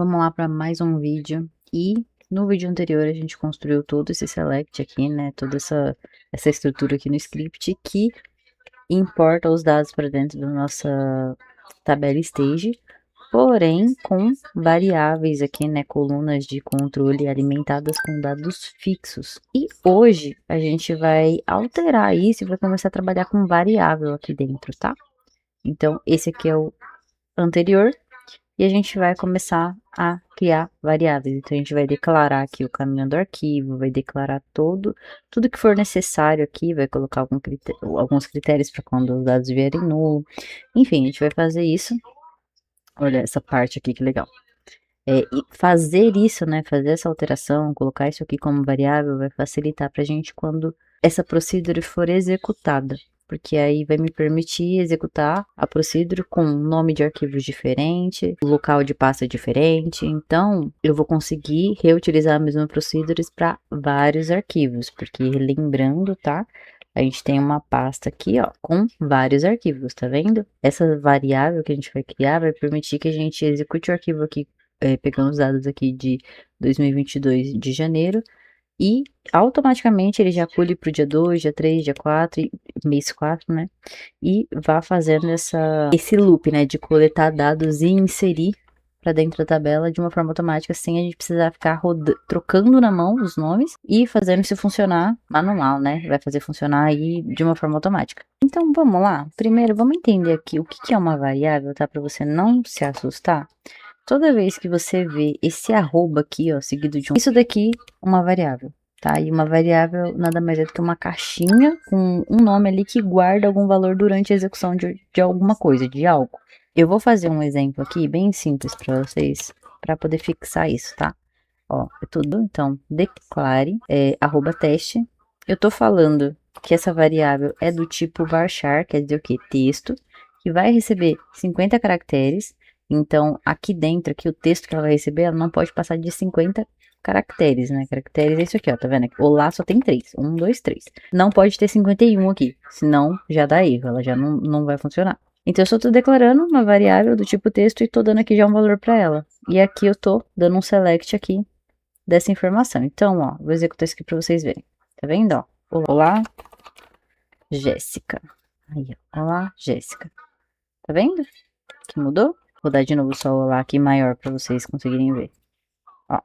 Vamos lá para mais um vídeo. E no vídeo anterior a gente construiu todo esse select aqui, né? Toda essa estrutura aqui no script que importa os dados para dentro da nossa tabela stage, porém com variáveis aqui, né? Colunas de controle alimentadas com dados fixos. E hoje a gente vai alterar isso e vai começar a trabalhar com variável aqui dentro, tá? Então, esse aqui é o anterior. E a gente vai começar a criar variáveis. Então, a gente vai declarar aqui o caminho do arquivo, vai declarar tudo que for necessário aqui, vai colocar alguns critérios para quando os dados vierem nulo. Enfim, a gente vai fazer isso. Olha essa parte aqui, que legal. E fazer isso, né, fazer essa alteração, colocar isso aqui como variável, vai facilitar para a gente quando essa procedure for executada. Porque aí vai me permitir executar a procedure com nome de arquivos diferente, local de pasta diferente. Então, eu vou conseguir reutilizar a mesma procedures para vários arquivos. Porque, lembrando, tá? A gente tem uma pasta aqui, ó, com vários arquivos, tá vendo? Essa variável que a gente vai criar vai permitir que a gente execute o arquivo aqui, pegando os dados aqui de 2022 de janeiro, e automaticamente ele já pule para o dia 2, dia 3, dia 4, mês 4, né? E vá fazendo esse loop, né? De coletar dados e inserir para dentro da tabela de uma forma automática, sem a gente precisar ficar trocando na mão os nomes e fazendo isso funcionar manual, né? Vai fazer funcionar aí de uma forma automática. Então, vamos lá? Primeiro, vamos entender aqui o que é uma variável, tá? Para você não se assustar. Toda vez que você vê esse arroba aqui, ó, seguido de um... Isso daqui é uma variável, tá? E uma variável nada mais é do que uma caixinha com um nome ali que guarda algum valor durante a execução de alguma coisa, de algo. Eu vou fazer um exemplo aqui bem simples para vocês, para poder fixar isso, tá? Ó, é tudo. Então, declare arroba teste. Eu tô falando que essa variável é do tipo varchar, quer dizer o quê? Texto, que vai receber 50 caracteres. Então, aqui dentro, aqui o texto que ela vai receber, ela não pode passar de 50 caracteres, né? Caracteres é isso aqui, ó, tá vendo? O lá só tem 3. 1, 2, 3. Não pode ter 51 aqui, senão já dá erro, ela já não vai funcionar. Então, eu só tô declarando uma variável do tipo texto e tô dando aqui já um valor para ela. E aqui eu tô dando um select aqui dessa informação. Então, ó, vou executar isso aqui para vocês verem. Tá vendo, ó? Olá, Jéssica. Aí, ó. Olá, Jéssica. Tá vendo que mudou? Vou dar de novo só o olá aqui maior para vocês conseguirem ver. Ó,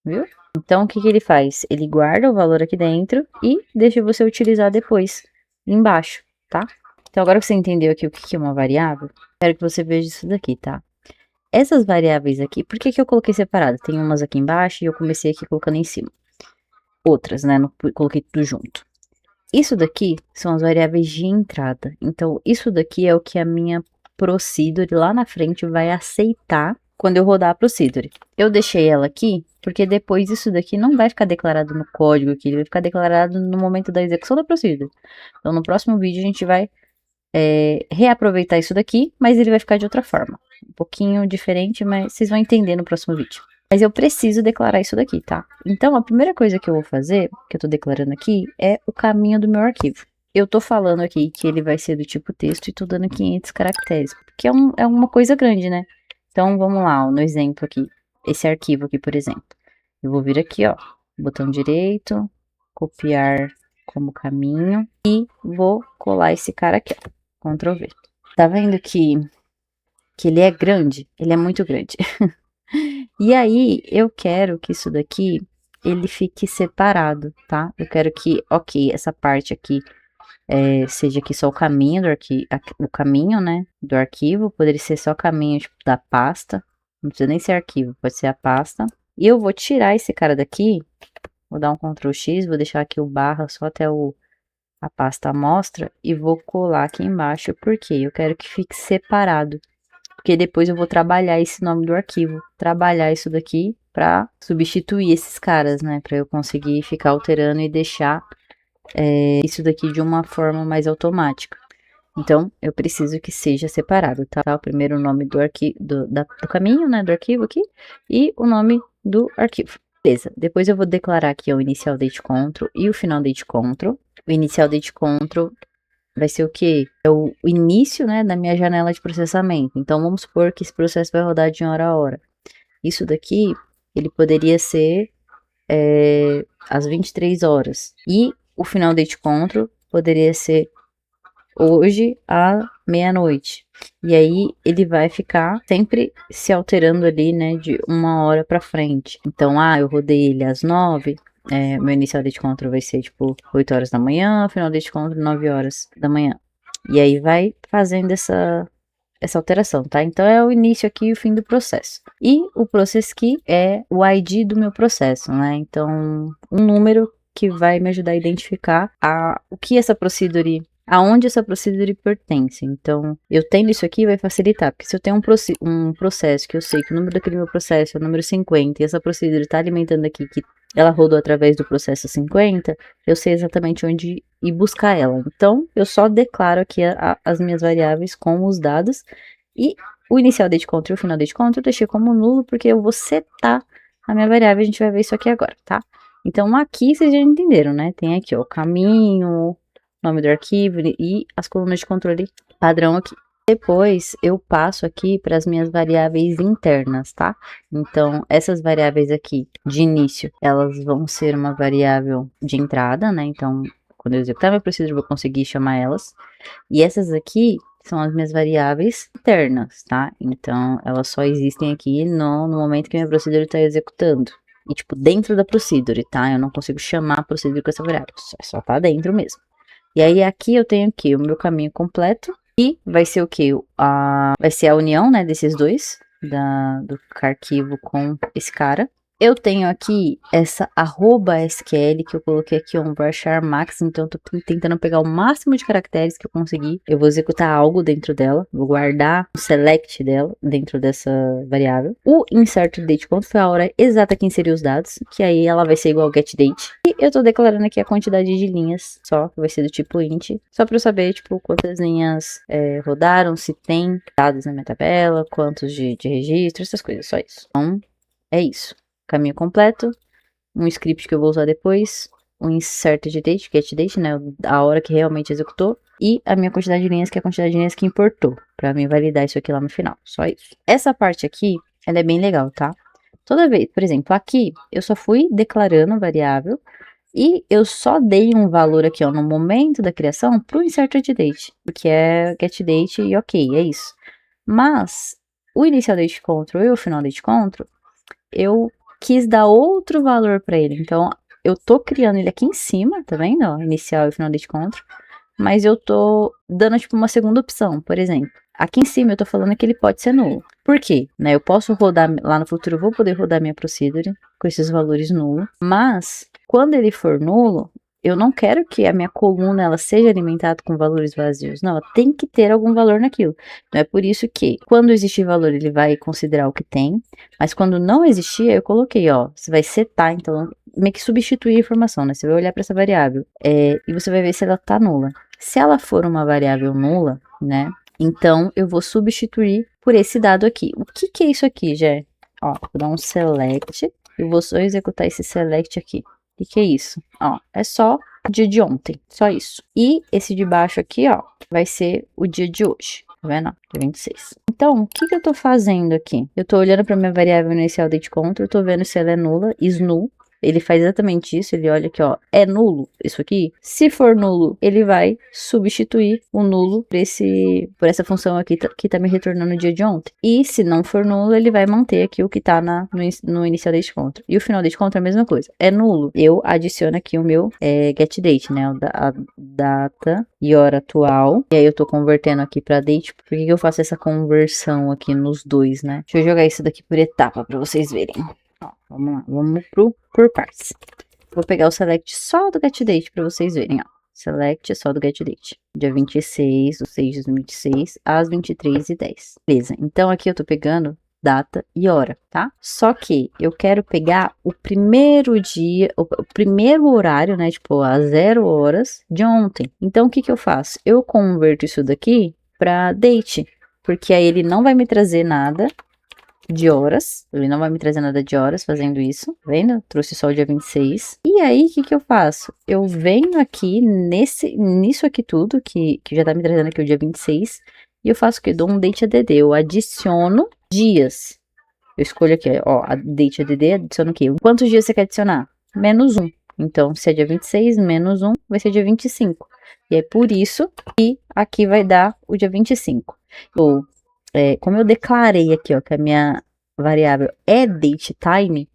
viu? Então, o que que ele faz? Ele guarda o valor aqui dentro e deixa você utilizar depois, embaixo, tá? Então, agora que você entendeu aqui o que que é uma variável, quero que você veja isso daqui, tá? Essas variáveis aqui, por que que eu coloquei separado? Tem umas aqui embaixo e eu comecei aqui colocando em cima. Outras, né? Não coloquei tudo junto. Isso daqui são as variáveis de entrada. Então, isso daqui é o que a minha procedure lá na frente vai aceitar quando eu rodar a procedure. Eu deixei ela aqui porque depois isso daqui não vai ficar declarado no código aqui, ele vai ficar declarado no momento da execução da procedure. Então, no próximo vídeo a gente vai reaproveitar isso daqui, mas ele vai ficar de outra forma. Um pouquinho diferente, mas vocês vão entender no próximo vídeo. Mas eu preciso declarar isso daqui, tá? Então, a primeira coisa que eu vou fazer, que eu tô declarando aqui, é o caminho do meu arquivo. Eu tô falando aqui que ele vai ser do tipo texto e tô dando 500 caracteres, porque é uma coisa grande, né? Então, vamos lá, ó, no exemplo aqui. Esse arquivo aqui, por exemplo. Eu vou vir aqui, ó, botão direito, copiar como caminho e vou colar esse cara aqui, ó. Ctrl V. Tá vendo que ele é grande? Ele é muito grande. E aí, eu quero que isso daqui, ele fique separado, tá? Eu quero que, ok, essa parte aqui seja aqui só o caminho do arquivo, o caminho, né, do arquivo. Poderia ser só o caminho, tipo, da pasta. Não precisa nem ser arquivo, pode ser a pasta. E eu vou tirar esse cara daqui, vou dar um Ctrl X, vou deixar aqui o barra só até a pasta amostra e vou colar aqui embaixo, porque eu quero que fique separado. Porque depois eu vou trabalhar esse nome do arquivo, trabalhar isso daqui para substituir esses caras, né? Para eu conseguir ficar alterando e deixar isso daqui de uma forma mais automática. Então, eu preciso que seja separado, tá? O primeiro nome do arquivo, do caminho, né? Do arquivo aqui, e o nome do arquivo. Beleza, depois eu vou declarar aqui o inicial date control e o final date control. O inicial date control vai ser o quê? É o início, né, da minha janela de processamento. Então, vamos supor que esse processo vai rodar de hora a hora. Isso daqui, ele poderia ser às 23 horas. E o final date control poderia ser hoje à meia-noite. E aí ele vai ficar sempre se alterando ali, né, de 1 hora pra frente. Então, eu rodei ele às 9, meu inicial date control vai ser tipo 8 horas da manhã, final date control 9 horas da manhã. E aí vai fazendo essa alteração, tá? Então é o início aqui e o fim do processo. E o process key é o ID do meu processo, né? Então, um número que vai me ajudar a identificar o que essa procedure, aonde essa procedure pertence. Então, eu tendo isso aqui vai facilitar, porque se eu tenho um processo que eu sei que o número daquele meu processo é o número 50 e essa procedure está alimentando aqui que ela rodou através do processo 50, eu sei exatamente onde ir buscar ela. Então, eu só declaro aqui as minhas variáveis com os dados e o inicial date control e o final date control eu deixei como nulo porque eu vou setar a minha variável. A gente vai ver isso aqui agora, tá? Então, aqui vocês já entenderam, né? Tem aqui, ó, o caminho, nome do arquivo e as colunas de controle padrão aqui. Depois eu passo aqui para as minhas variáveis internas, tá? Então, essas variáveis aqui de início, elas vão ser uma variável de entrada, né? Então, quando eu executar meu procedure, eu vou conseguir chamar elas. E essas aqui são as minhas variáveis internas, tá? Então, elas só existem aqui no momento que minha procedure está executando. E, tipo, dentro da procedure, tá? Eu não consigo chamar a procedure com essa variável, só tá dentro mesmo. E aí, aqui eu tenho aqui o meu caminho completo. E vai ser o que? Vai ser a união, né, desses dois, do arquivo com esse cara. Eu tenho aqui essa @SQL que eu coloquei aqui um varchar max, então eu tô tentando pegar o máximo de caracteres que eu conseguir. Eu vou executar algo dentro dela, vou guardar o select dela dentro dessa variável. O insert date control foi a hora exata que inseri os dados, que aí ela vai ser igual ao get date. E eu tô declarando aqui a quantidade de linhas só, que vai ser do tipo int, só para eu saber, tipo, quantas linhas rodaram, se tem dados na minha tabela, quantos de registro, essas coisas, só isso. Então, é isso. Caminho completo, um script que eu vou usar depois, um insert de date, get date, né, a hora que realmente executou, e a minha quantidade de linhas, que é a quantidade de linhas que importou, para mim validar isso aqui lá no final, só isso. Essa parte aqui, ela é bem legal, tá? Toda vez, por exemplo, aqui, eu só fui declarando variável, e eu só dei um valor aqui, ó, no momento da criação, pro insert de date, porque é get date e ok, é isso. Mas, o initial date control e o final date control, eu quis dar outro valor para ele. Então, eu tô criando ele aqui em cima, tá vendo? Ó, inicial e final date control. Mas eu tô dando, tipo, uma segunda opção, por exemplo. Aqui em cima eu tô falando que ele pode ser nulo. Por quê? Né, eu posso rodar, lá no futuro eu vou poder rodar minha procedure com esses valores nulos. Mas, quando ele for nulo, eu não quero que a minha coluna ela seja alimentada com valores vazios. Não, ela tem que ter algum valor naquilo. Então, é por isso que, quando existir valor, ele vai considerar o que tem. Mas quando não existir, eu coloquei, ó, você vai setar, então, meio que substituir a informação, né? Você vai olhar para essa variável e você vai ver se ela tá nula. Se ela for uma variável nula, né? Então, eu vou substituir por esse dado aqui. O que que é isso aqui, Jé? Ó, vou dar um select. Eu vou só executar esse select aqui. O que é isso? Ó, é só o dia de ontem, só isso. E esse de baixo aqui, ó, vai ser o dia de hoje, tá vendo? Dia 26. Então, o que que eu tô fazendo aqui? Eu tô olhando para minha variável inicial date control, tô vendo se ela é nula, is null. Ele faz exatamente isso, ele olha aqui, ó, é nulo isso aqui? Se for nulo, ele vai substituir o nulo por essa função aqui que tá me retornando o dia de ontem. E se não for nulo, ele vai manter aqui o que tá no inicial date control. E o final date control é a mesma coisa. É nulo, eu adiciono aqui o meu get date, né, a data e hora atual. E aí eu tô convertendo aqui pra date. Por que que eu faço essa conversão aqui nos dois, né? Deixa eu jogar isso daqui por etapa pra vocês verem. Ó, vamos lá, vamos por partes. Vou pegar o select só do get date para vocês verem, ó. Select só do get date. Dia 26 do 6 de 2026, às 23h10. Beleza, então aqui eu tô pegando data e hora, tá? Só que eu quero pegar o primeiro dia, o primeiro horário, né? Tipo, às 0 horas de ontem. Então, o que que eu faço? Eu converto isso daqui para date, porque aí ele não vai me trazer nada de horas, ele não vai me trazer nada de horas fazendo isso, tá vendo? Trouxe só o dia 26. E aí, o que que eu faço? Eu venho aqui nisso aqui tudo, que já tá me trazendo aqui o dia 26, e eu faço o que? Dou um date add, eu adiciono dias. Eu escolho aqui, ó, a date ADD, adiciono o quê? Quantos dias você quer adicionar? -1. Então, se é dia 26, -1 vai ser dia 25. E é por isso que aqui vai dar o dia 25. Ou, como eu declarei aqui, ó, que a minha variável é datetime,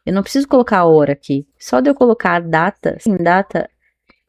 eu não preciso colocar a hora aqui. Só de eu colocar a data, sim, data,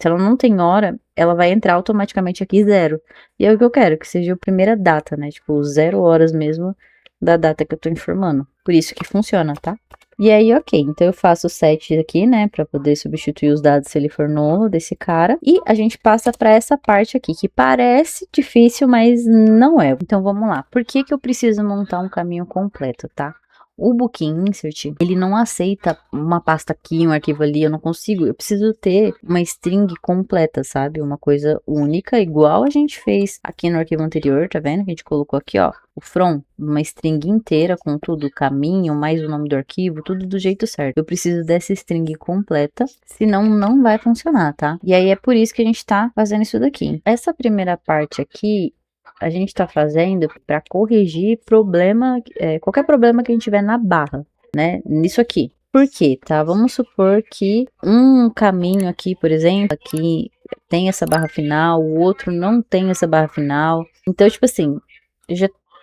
se ela não tem hora, ela vai entrar automaticamente aqui 0. E é o que eu quero, que seja a primeira data, né? Tipo, 0 horas mesmo da data que eu tô informando. Por isso que funciona, tá? E aí, ok, então eu faço o set aqui, né, para poder substituir os dados se ele for novo desse cara. E a gente passa para essa parte aqui, que parece difícil, mas não é. Então vamos lá. Por que que eu preciso montar um caminho completo, tá? O Booking Insert, ele não aceita uma pasta aqui, um arquivo ali, eu não consigo. Eu preciso ter uma string completa, sabe? Uma coisa única, igual a gente fez aqui no arquivo anterior, tá vendo? Que a gente colocou aqui, ó, o from, uma string inteira com tudo, o caminho, mais o nome do arquivo, tudo do jeito certo. Eu preciso dessa string completa, senão não vai funcionar, tá? E aí é por isso que a gente tá fazendo isso daqui. Essa primeira parte aqui, a gente está fazendo para corrigir problema, qualquer problema que a gente tiver na barra, né? Nisso aqui. Por quê, tá? Vamos supor que um caminho aqui, por exemplo, aqui tem essa barra final, o outro não tem essa barra final. Então, tipo assim,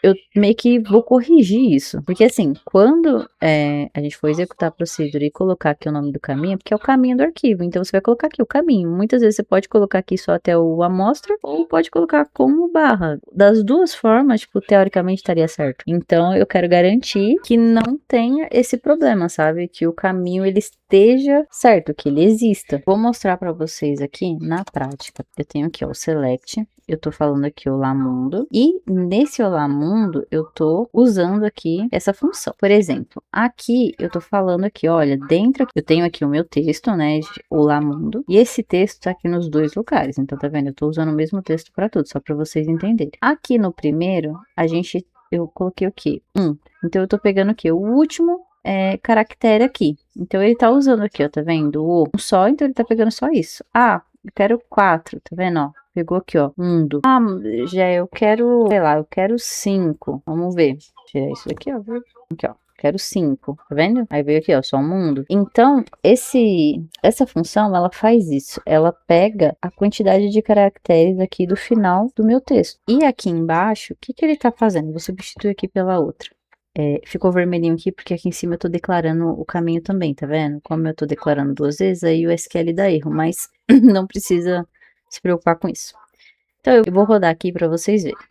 eu meio que vou corrigir isso. Porque assim, quando a gente for executar a procedure e colocar aqui o nome do caminho, porque é o caminho do arquivo. Então, você vai colocar aqui o caminho. Muitas vezes você pode colocar aqui só até o amostra, ou pode colocar como barra. Das duas formas, tipo, teoricamente estaria certo. Então, eu quero garantir que não tenha esse problema, sabe? Que o caminho, ele esteja certo, que ele exista. Vou mostrar para vocês aqui na prática. Eu tenho aqui, ó, o select. Eu tô falando aqui Olá Mundo, e nesse Olá Mundo eu tô usando aqui essa função. Por exemplo, aqui eu tô falando aqui, olha, dentro eu tenho aqui o meu texto, né, de Olá Mundo, e esse texto tá aqui nos dois lugares. Então tá vendo? Eu tô usando o mesmo texto para tudo, só para vocês entenderem. Aqui no primeiro, eu coloquei o quê? Então eu tô pegando aqui o último caractere aqui. Então ele tá usando aqui, ó, tá vendo? O só, então ele tá pegando só isso. Ah, eu quero 4, tá vendo, ó? Pegou aqui, ó, mundo. Ah, já eu quero, sei lá, eu quero 5. Vamos ver. Tirar isso daqui, ó. Aqui, ó. Quero 5, tá vendo? Aí veio aqui, ó, só o mundo. Então, essa função, ela faz isso. Ela pega a quantidade de caracteres aqui do final do meu texto. E aqui embaixo, o que que ele tá fazendo? Vou substituir aqui pela outra. Ficou vermelhinho aqui porque aqui em cima eu tô declarando o caminho também, tá vendo? Como eu tô declarando 2 vezes, aí o SQL dá erro, mas não precisa se preocupar com isso. Então, eu vou rodar aqui para vocês verem. O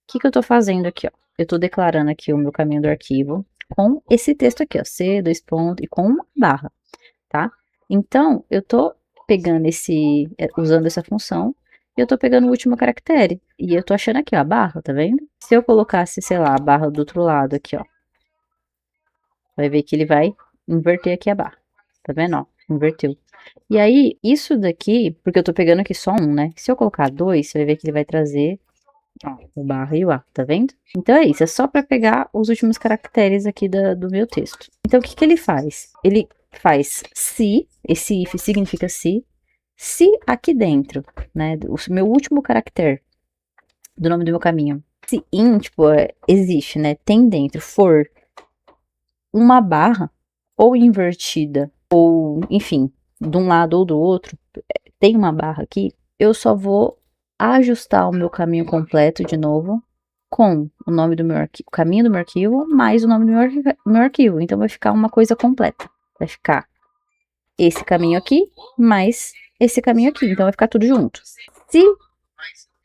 que que eu tô fazendo aqui, ó? Eu tô declarando aqui o meu caminho do arquivo com esse texto aqui, ó, C, 2 pontos, e com uma barra, tá? Então, eu tô pegando usando essa função, e eu tô pegando o último caractere, e eu tô achando aqui, ó, a barra, tá vendo? Se eu colocasse, sei lá, a barra do outro lado aqui, ó, vai ver que ele vai inverter aqui a barra, tá vendo, ó? Inverteu. E aí, isso daqui, porque eu tô pegando aqui só um, né? Se eu colocar 2, você vai ver que ele vai trazer, ó, o barra e o A, tá vendo? Então é isso, é só para pegar os últimos caracteres aqui do meu texto. Então o que que ele faz? Ele faz se, esse if significa se aqui dentro, né, o meu último caractere do nome do meu caminho, se in, tipo, existe, né, tem dentro, for uma barra, ou invertida, ou, enfim, de um lado ou do outro, tem uma barra aqui, eu só vou ajustar o meu caminho completo de novo com o nome do meu arquivo, o caminho do meu arquivo, mais o nome do meu arquivo. Então, vai ficar uma coisa completa. Vai ficar esse caminho aqui, mais esse caminho aqui. Então, vai ficar tudo junto. Se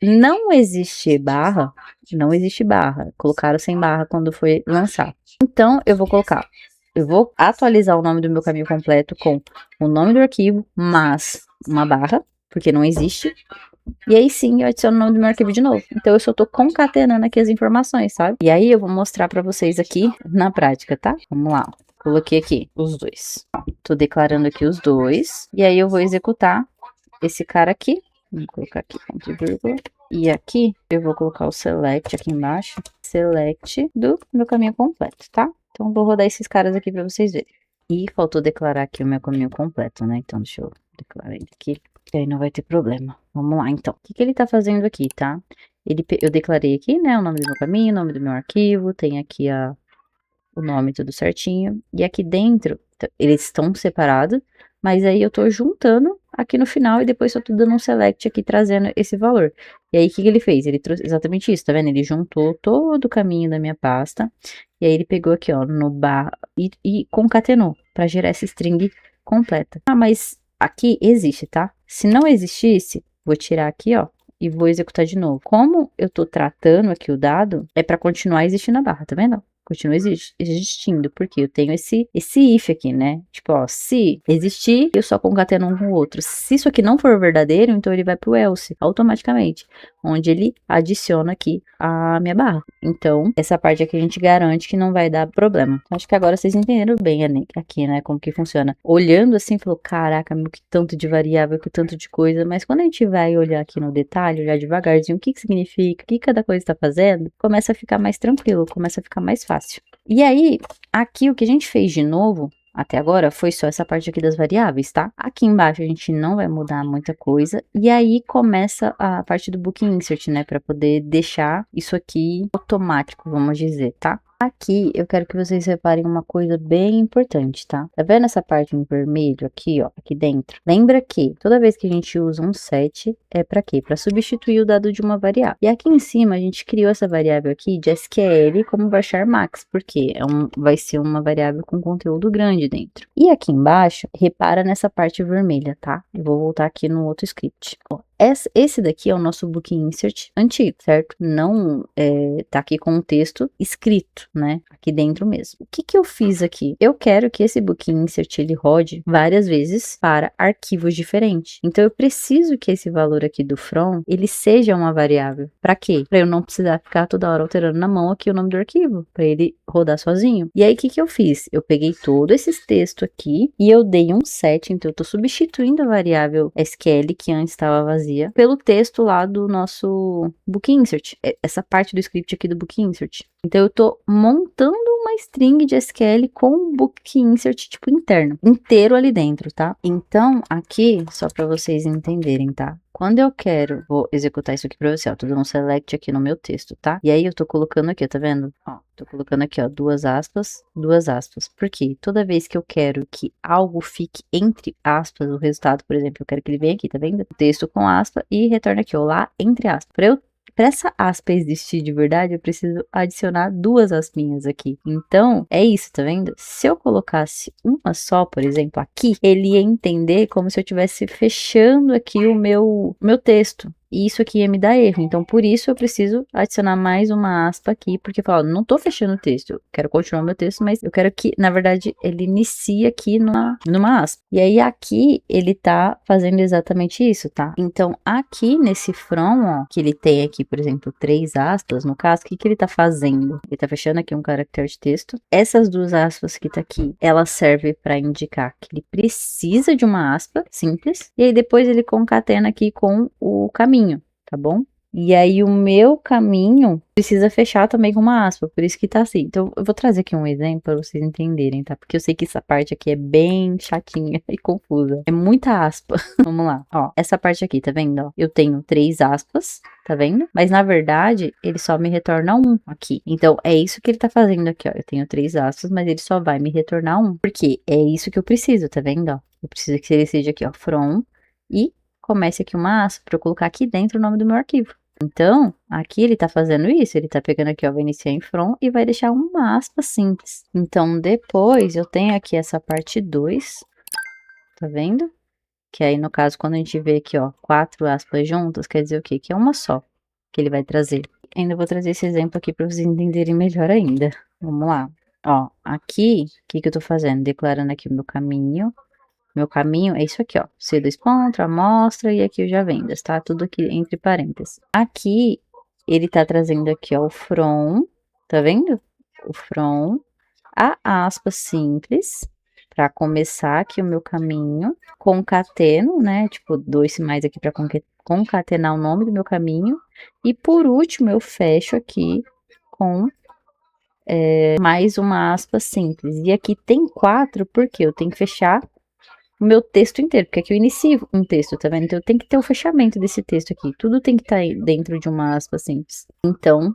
não existir barra, não existe barra. Colocaram sem barra quando foi lançar. Então, eu vou atualizar o nome do meu caminho completo com o nome do arquivo, mais uma barra, porque não existe. E aí sim, eu adiciono o nome do meu arquivo de novo. Então, eu só tô concatenando aqui as informações, sabe? E aí, eu vou mostrar pra vocês aqui na prática, tá? Vamos lá. Coloquei aqui os dois. Tô declarando aqui os dois. E aí, eu vou executar esse cara aqui. Vou colocar aqui ponto e vírgula. E aqui, eu vou colocar o select aqui embaixo. Select do meu caminho completo, tá? Então, vou rodar esses caras aqui pra vocês verem. E faltou declarar aqui o meu caminho completo, né? Então, deixa eu declarar ele aqui. Que aí não vai ter problema. Vamos lá, então. O que que ele tá fazendo aqui, tá? Eu declarei aqui, né, o nome do meu caminho, o nome do meu arquivo, tem aqui o nome tudo certinho. E aqui dentro, eles estão separados, mas aí eu tô juntando aqui no final e depois eu tô dando um select aqui, trazendo esse valor. E aí, o que ele fez? Ele trouxe exatamente isso, tá vendo? Ele juntou todo o caminho da minha pasta, e aí ele pegou aqui, ó, no bar e concatenou, pra gerar essa string completa. Ah, mas aqui existe, tá? Se não existisse, vou tirar aqui, ó, e vou executar de novo. Como eu tô tratando aqui o dado, é pra continuar existindo a barra, tá vendo? Continua existindo, porque eu tenho esse if aqui, né? Tipo, ó, se existir, eu só concateno um com o outro. Se isso aqui não for verdadeiro, então ele vai pro else, automaticamente, onde ele adiciona aqui a minha barra. Então, essa parte aqui a gente garante que não vai dar problema. Acho que agora vocês entenderam bem aqui, né, como que funciona. Olhando assim, falou, caraca, meu, que tanto de variável, que tanto de coisa, mas quando a gente vai olhar aqui no detalhe, olhar devagarzinho, o que que significa, o que cada coisa está fazendo, começa a ficar mais tranquilo, começa a ficar mais fácil. E aí, aqui o que a gente fez de novo, até agora, foi só essa parte aqui das variáveis, tá? Aqui embaixo a gente não vai mudar muita coisa. E aí começa a parte do book insert, né? Para poder deixar isso aqui automático, vamos dizer, tá? Aqui eu quero que vocês reparem uma coisa bem importante, tá? Tá vendo essa parte em vermelho aqui, ó, aqui dentro? Lembra que toda vez que a gente usa um set, é para quê? Para substituir o dado de uma variável. E aqui em cima a gente criou essa variável aqui de SQL como varchar max, porque vai ser uma variável com conteúdo grande dentro. E aqui embaixo, repara nessa parte vermelha, tá? Eu vou voltar aqui no outro script. Ó, esse daqui é o nosso book insert antigo, certo? Não tá aqui com o texto escrito, né? Aqui dentro mesmo. O que que eu fiz aqui? Eu quero que esse book insert ele rode várias vezes para arquivos diferentes. Então eu preciso que esse valor aqui do from ele seja uma variável. Para quê? Para eu não precisar ficar toda hora alterando na mão aqui o nome do arquivo, para ele rodar sozinho. E aí o que que eu fiz? Eu peguei todo esse texto aqui e eu dei um set, então eu tô substituindo a variável SQL que antes estava vazia pelo texto lá do nosso book insert, essa parte do script aqui do book insert. Então eu tô montando uma string de SQL com book insert tipo interno, inteiro ali dentro, tá? Então aqui, só para vocês entenderem, tá? Quando eu quero, vou executar isso aqui pra você, ó, tô dando um select aqui no meu texto, tá? E aí eu tô colocando aqui, ó, tá vendo? Ó, tô colocando aqui, ó, duas aspas. Por quê? Toda vez que eu quero que algo fique entre aspas, o resultado, por exemplo, eu quero que ele venha aqui, tá vendo? Texto com aspa e retorna aqui, ó, lá entre aspas. Para essa aspa existir de verdade, eu preciso adicionar duas aspinhas aqui. Então, é isso, tá vendo? Se eu colocasse uma só, por exemplo, aqui, ele ia entender como se eu estivesse fechando aqui o meu texto. E isso aqui ia me dar erro. Então, por isso eu preciso adicionar mais uma aspa aqui, porque eu falo, não tô fechando o texto, eu quero continuar meu texto, mas eu quero que, na verdade, ele inicie aqui numa aspa. E aí, aqui, ele tá fazendo exatamente isso, tá? Então, aqui nesse from, ó, que ele tem aqui, por exemplo, 3 aspas, no caso, o que que ele tá fazendo? Ele tá fechando aqui um caractere de texto. Essas duas aspas que tá aqui, ela serve para indicar que ele precisa de uma aspa simples, e aí depois ele concatena aqui com o caminho. Tá bom? E aí o meu caminho precisa fechar também com uma aspa, por isso que tá assim. Então eu vou trazer aqui um exemplo para vocês entenderem, tá? Porque eu sei que essa parte aqui é bem chatinha e confusa. É muita aspa. Vamos lá, ó. Essa parte aqui, tá vendo? Ó, eu tenho 3 aspas, tá vendo? Mas na verdade, ele só me retorna 1 aqui. Então é isso que ele tá fazendo aqui, ó. Eu tenho 3 aspas, mas ele só vai me retornar 1. Porque é isso que eu preciso, tá vendo? Ó, eu preciso que ele seja aqui, ó, from e comece aqui uma aspa para eu colocar aqui dentro o nome do meu arquivo. Então, aqui ele tá fazendo isso, ele tá pegando aqui, ó, vai iniciar em from e vai deixar uma aspa simples. Então, depois eu tenho aqui essa parte 2, tá vendo? Que aí, no caso, quando a gente vê aqui, ó, 4 aspas juntas, quer dizer o quê? Que é uma só que ele vai trazer. Ainda vou trazer esse exemplo aqui para vocês entenderem melhor ainda. Vamos lá. Ó, aqui, o que que eu tô fazendo? Declarando aqui o meu caminho. Meu caminho é isso aqui, ó. C2 ponto, amostra e aqui o já vendas, tá? Tudo aqui entre parênteses. Aqui, ele tá trazendo aqui, ó, o from, tá vendo? O from, a aspa simples, para começar aqui o meu caminho, concateno, né? Tipo, 2 mais aqui para concatenar o nome do meu caminho. E por último, eu fecho aqui com mais uma aspa simples. E aqui tem 4, porque eu tenho que fechar o meu texto inteiro, porque aqui eu inicio um texto, tá vendo? Então eu tenho que ter o fechamento desse texto aqui. Tudo tem que estar dentro de uma aspa simples. Então,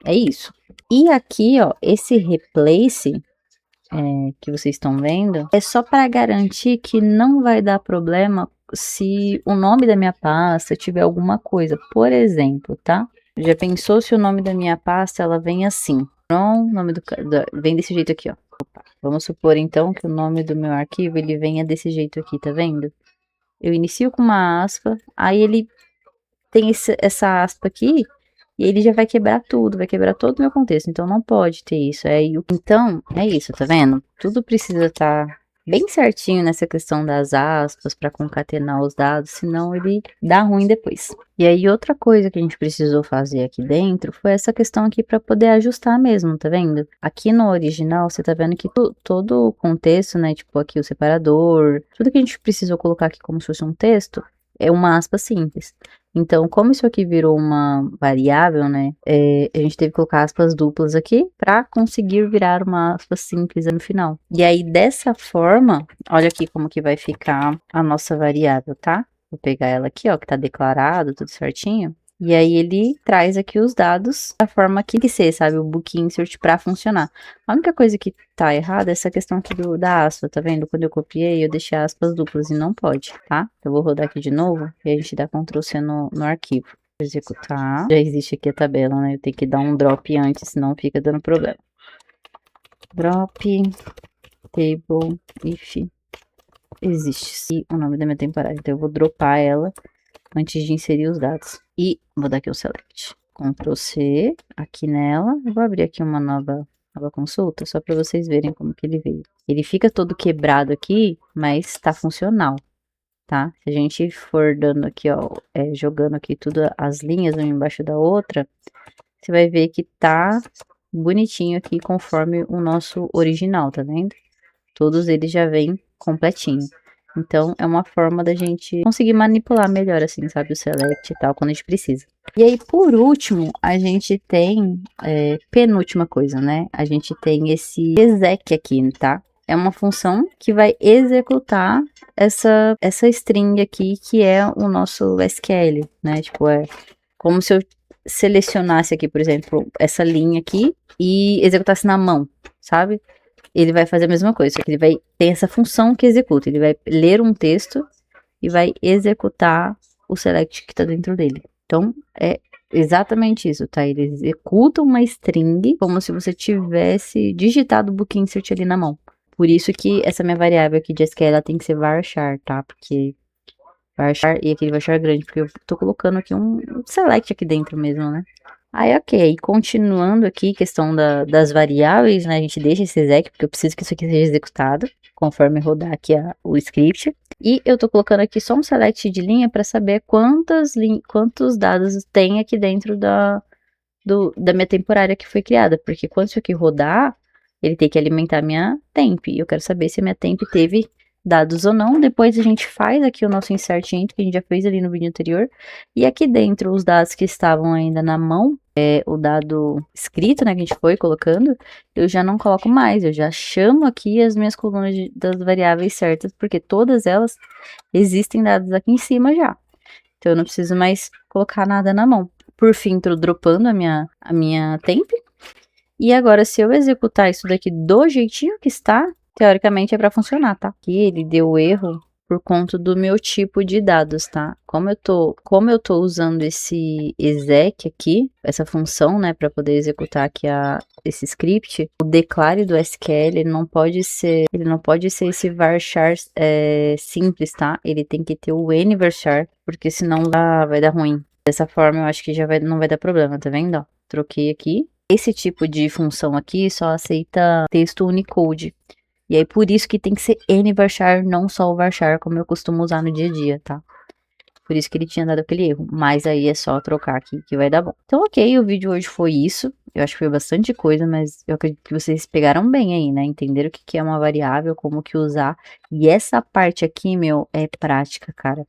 É isso. E aqui, ó, esse replace que vocês estão vendo, é só para garantir que não vai dar problema se o nome da minha pasta tiver alguma coisa. Por exemplo, tá? Já pensou se o nome da minha pasta, ela vem assim? Não, o nome vem desse jeito aqui, ó. Opa. Vamos supor, então, que o nome do meu arquivo, ele venha desse jeito aqui, tá vendo? Eu inicio com uma aspa, aí ele tem essa aspa aqui, e ele já vai quebrar tudo, vai quebrar todo o meu contexto. Então, não pode ter isso. Então, é isso, tá vendo? Tudo precisa estar bem certinho nessa questão das aspas para concatenar os dados, senão ele dá ruim depois. E aí, outra coisa que a gente precisou fazer aqui dentro foi essa questão aqui para poder ajustar mesmo, tá vendo? Aqui no original, você tá vendo que todo o contexto, né, tipo aqui o separador, tudo que a gente precisou colocar aqui como se fosse um texto, é uma aspa simples. Então, como isso aqui virou uma variável, né, a gente teve que colocar aspas duplas aqui para conseguir virar uma aspa simples no final. E aí, dessa forma, olha aqui como que vai ficar a nossa variável, tá? Vou pegar ela aqui, ó, que tá declarado, tudo certinho. E aí ele traz aqui os dados da forma que tem que ser, sabe? O book insert para funcionar. A única coisa que tá errada é essa questão aqui da aspa, tá vendo? Quando eu copiei, eu deixei aspas duplas e não pode, tá? Eu vou rodar aqui de novo e a gente dá Ctrl C no arquivo. Vou executar. Já existe aqui a tabela, né? Eu tenho que dar um drop antes, senão fica dando problema. Drop table if existe o nome da minha temporada. Então eu vou dropar ela antes de inserir os dados. E vou dar aqui o select. Ctrl C aqui nela. Eu vou abrir aqui uma nova consulta, só para vocês verem como que ele veio. Ele fica todo quebrado aqui, mas tá funcional, tá? Se a gente for dando aqui, ó, jogando aqui tudo as linhas uma embaixo da outra, você vai ver que tá bonitinho aqui conforme o nosso original, tá vendo? Todos eles já vêm completinho. Então, é uma forma da gente conseguir manipular melhor, assim, sabe? O select e tal, quando a gente precisa. E aí, por último, a gente tem, penúltima coisa, né? A gente tem esse exec aqui, tá? É uma função que vai executar essa string aqui, que é o nosso SQL, né? Tipo, é como se eu selecionasse aqui, por exemplo, essa linha aqui e executasse na mão, sabe? Ele vai fazer a mesma coisa, só que ele vai ter essa função que executa. Ele vai ler um texto e vai executar o select que está dentro dele. Então, é exatamente isso, tá? Ele executa uma string como se você tivesse digitado o book insert ali na mão. Por isso que essa minha variável aqui de SQL, ela tem que ser varchar, tá? Porque varchar e aquele varchar grande, porque eu tô colocando aqui um select aqui dentro mesmo, né? Aí, ok, continuando aqui, questão das variáveis, né, a gente deixa esse exec, porque eu preciso que isso aqui seja executado, conforme rodar aqui o script. E eu tô colocando aqui só um select de linha para saber quantos dados tem aqui dentro da minha temporária que foi criada, porque quando isso aqui rodar, ele tem que alimentar a minha temp, e eu quero saber se a minha temp teve dados ou não. Depois a gente faz aqui o nosso insert int, que a gente já fez ali no vídeo anterior, e aqui dentro os dados que estavam ainda na mão, o dado escrito, né, que a gente foi colocando, eu já não coloco mais, eu já chamo aqui as minhas colunas das variáveis certas, porque todas elas existem dados aqui em cima já. Então eu não preciso mais colocar nada na mão. Por fim, tô dropando a minha temp. E agora, se eu executar isso daqui do jeitinho que está, teoricamente é para funcionar, tá? Aqui ele deu erro por conta do meu tipo de dados, tá? Como eu tô usando esse exec aqui, essa função, né, para poder executar aqui esse script, o declare do SQL, ele não pode ser esse varchar simples, tá? Ele tem que ter o n-varchar, porque senão vai dar ruim. Dessa forma, eu acho que não vai dar problema, tá vendo? Ó, troquei aqui. Esse tipo de função aqui só aceita texto Unicode. E aí, por isso que tem que ser n-varchar, não só o varchar, como eu costumo usar no dia a dia, tá? Por isso que ele tinha dado aquele erro. Mas aí é só trocar aqui que vai dar bom. Então, ok, o vídeo hoje foi isso. Eu acho que foi bastante coisa, mas eu acredito que vocês pegaram bem aí, né? Entenderam o que é uma variável, como que usar. E essa parte aqui, meu, é prática, cara.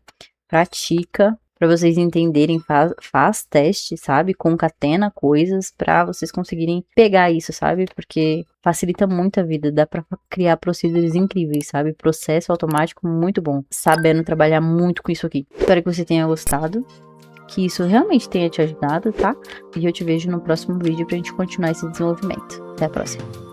Pratica. Pra vocês entenderem, faz teste, sabe? Concatena coisas pra vocês conseguirem pegar isso, sabe? Porque facilita muito a vida, dá pra criar procedimentos incríveis, sabe? Processo automático muito bom, sabendo trabalhar muito com isso aqui. Espero que você tenha gostado. que isso realmente tenha te ajudado, tá? E eu te vejo no próximo vídeo pra gente continuar esse desenvolvimento. Até a próxima!